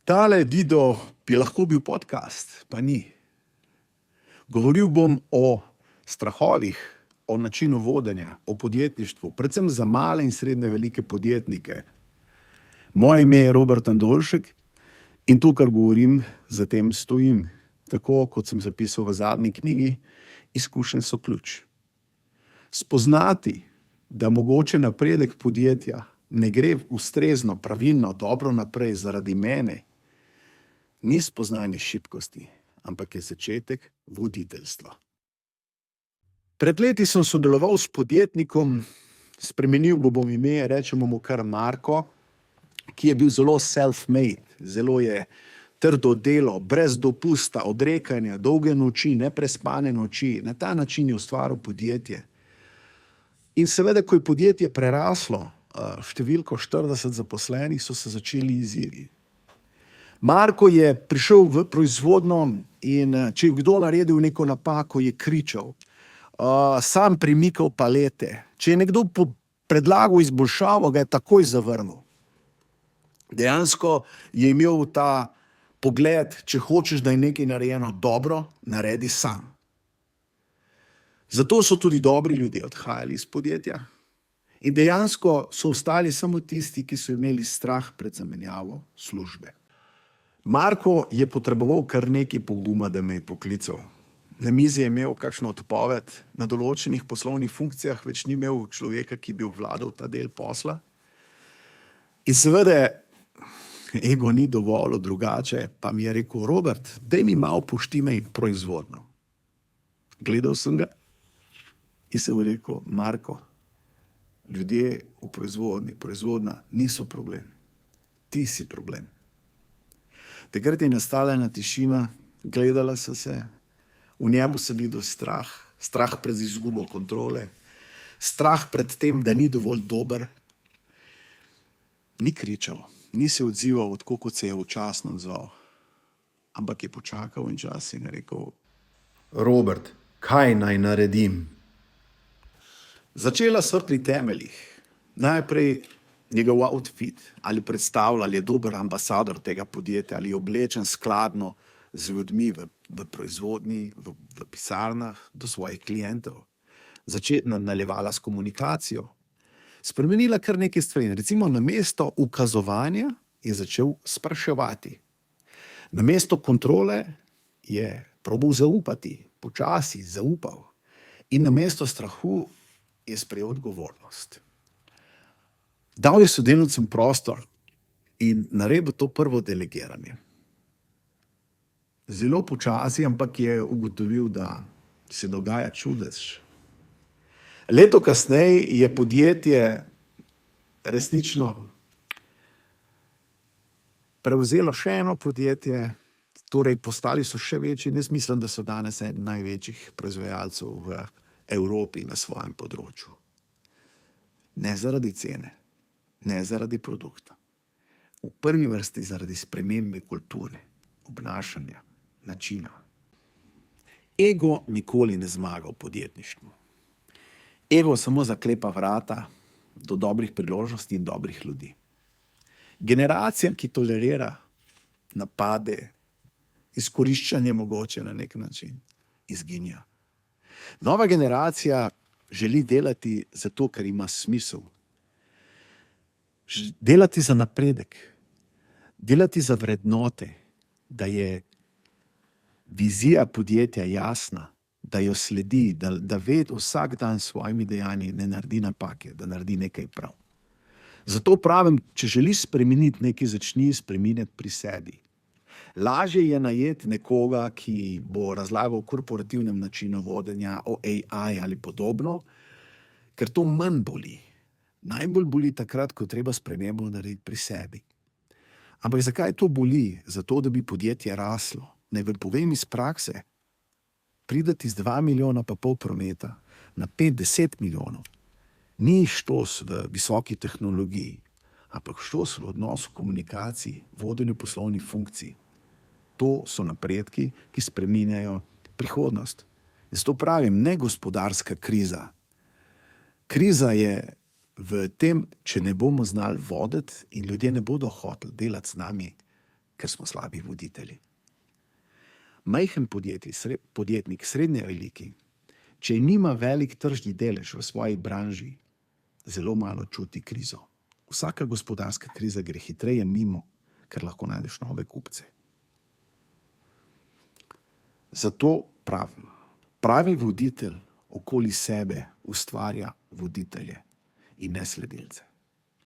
Tale video bi lahko bil podcast, pa ni. Govoril bom o strahovih, o načinu vodenja, o podjetništvu, predvsem za male in srednje velike podjetnike. Moje ime je Robert Andoljšek in to, kar govorim, za tem stojim. Tako kot sem zapisal v zadnji knjigi, izkušnje so ključ. Spoznati, da mogoče napredek podjetja ne gre ustrezno, pravilno, dobro naprej zaradi mene, ni spoznanje šibkosti, ampak je začetek voditeljstva. Pred leti sem sodeloval s podjetnikom, spremenil bom ime, rečemo mu kar Marko, ki je bil zelo self-made, zelo je trdo delo, brez dopusta, odrekanja, dolge noči, neprespane noči, na ta način je ustvaril podjetje. In seveda, ko je podjetje preraslo številko 40 zaposlenih, so se začeli izzivi. Marko je prišel v proizvodnjo in če je kdo naredil neko napako, je kričal. Sam premikal palete. Če je nekdo predlagal izboljšavo, ga je takoj zavrnil. Dejansko je imel ta pogled, če hočeš, da je nekaj narejeno dobro, naredi sam. Zato so tudi dobri ljudje odhajali iz podjetja. In dejansko so ostali samo tisti, ki so imeli strah pred zamenjavo službe. Marko je potreboval kar nekaj poguma, da me je poklical. Na mizi je imel kakšno odpoved, na določenih poslovnih funkcijah več ni imel človeka, ki bi obvladal ta del posla. In seveda ego ni dovolj drugače, pa mi je rekel: Robert, daj mi malo poštimaj proizvodnjo. Gledal sem ga in sem rekel: Marko, ljudje v proizvodnja niso problem. Ti si problem. Takrat je nastala ena tišina, gledala so se, v njemu sem videl strah, strah pred izgubo kontrole, strah pred tem, da ni dovolj dober. Ni kričal, ni se odzival, tako kot se je včasno odzval, ampak je počakal en čas in rekel: Robert, kaj naj naredim? Začela so pri temeljih. Najprej njegov outfit, ali predstavlja, ali je dober ambasador tega podjetja, ali je oblečen skladno z ljudmi v proizvodnji, v pisarnah, do svojih klientov. Naljevala s komunikacijo. Spremenila kar nekaj stvari. Recimo, namesto ukazovanja je začel spraševati. Namesto kontrole je probal zaupati, počasi zaupal. In namesto strahu je sprejel odgovornost. Dal je sodelavcem prostor in naredil to prvo delegiranje. Zelo počasi, ampak je ugotovil, da se dogaja čudež. Leto kasneje je podjetje resnično prevzelo še eno podjetje, torej postali so še večji. Jaz mislim, da so danes eden največjih proizvajalcev v Evropi na svojem področju. Ne zaradi cene, ne zaradi produkta. V prvi vrsti zaradi spremembe kulture, obnašanja, načina. Ego nikoli ne zmaga v podjetništvu. Ego samo zaklepa vrata do dobrih priložnosti in dobrih ljudi. Generacija, ki tolerira napade, izkoriščanje mogoče na nek način, izginja. Nova generacija želi delati zato, ker ima smisel. Delati za napredek, delati za vrednote, da je vizija podjetja jasna, da jo sledi, da ve vsak dan s svojimi dejanji, ne naredi napake, da naredi nekaj prav. Zato pravim, če želiš spremeniti nekaj, začni spreminjati pri sebi. Lažje je najeti nekoga, ki bo razlagal o korporativnem načinu vodenja, o AI ali podobno, ker to manj boli. Najbolj boli takrat, ko treba spremembo narediti pri sebi. Ampak zakaj to boli? Zato, da bi podjetje raslo. Naj vam povem iz prakse, prideti z 2,5 milijona prometa na 5-10 milijonov. Ni štos v visoki tehnologiji, ampak štos v odnosu komunikaciji, vodenju poslovnih funkcij. To so napredki, ki spreminjajo prihodnost. Zato pravim, ne gospodarska kriza. Kriza je v tem, če ne bomo znali voditi in ljudje ne bodo hoteli delati z nami, ker smo slabi voditelji. Majhen podjetnik, srednje veliki, če nima velik tržni delež v svoji branži, zelo malo čuti krizo. Vsaka gospodarska kriza gre hitreje mimo, ker lahko najdeš nove kupce. Zato pravim, pravi voditelj okoli sebe ustvarja voditelje in ne sledilce.